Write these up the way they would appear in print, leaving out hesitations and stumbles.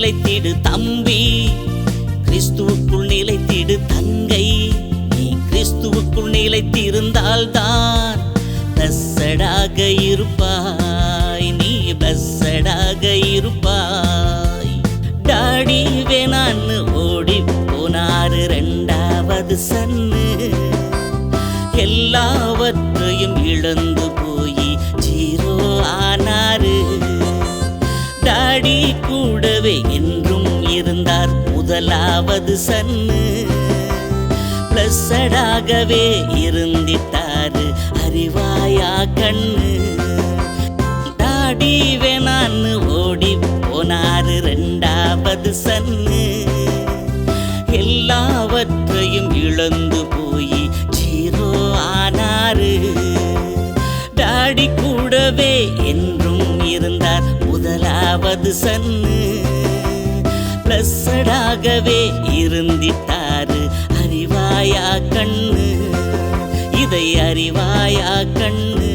நிலைத்திடு தம்பி, கிறிஸ்துவுக்குள் நிலைத்திடு தங்கை. நீ கிறிஸ்துவுக்குள் நிலைத்திருந்தால்தான் பிளஸ்ஸடாக இருப்பாய், நீ பிளஸ்ஸடாக இருப்பாய். டாடி வேணான்னு ஓடி போனாரு ரெண்டாவது சன்னு, எல்லாவற்றையும் இழந்து போய் ஜீரோ ஆனாரு. டாடி கூடவே என்றும் இருந்தார் முதலாவது சன்னு, பிளஸ்ஸடாகவே இருந்திட்டாரு அறிவாயா கண்ணு. டாடி வேணான்னு ஓடி போனாரு ரெண்டாவது சன்னு, எல்லாவற்றையும் இழந்து போய் ஜீரோ ஆனாரு. டாடி கூடவே என்றும் இருந்தார் முதலாவது சன்னு, பிளஸ்ஸடாகவே இருந்திட்டாரு அறிவாயா கண்ணு. இதை அறிவாயா கண்ணு.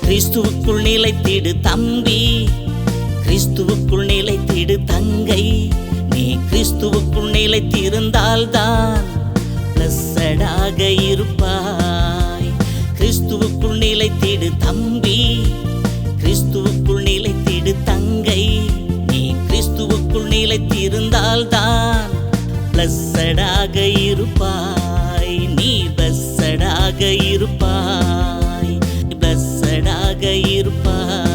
கிறிஸ்துவுக்குள் நிலைத்திடு தம்பி, கிறிஸ்துவுக்குள் நிலைத்திடு தங்கை. நீ கிறிஸ்துவுக்குள் நிலைத்திருந்தால்தான் பிளஸ்ஸடாக இருப்பாய். கிறிஸ்துவுக்குள் நிலைத்திடு தம்பி, கிறிஸ்துவுக்குள் நிலைத்திடு தங்கை. நீ கிறிஸ்துவுக்குள் நிலைத்திருந்தால்தான் பிளஸ்ஸடாக இருப்பாய், நீ பிளஸ்ஸடாக இருப்பாய், பிளஸ்ஸடாக இருப்பாய்.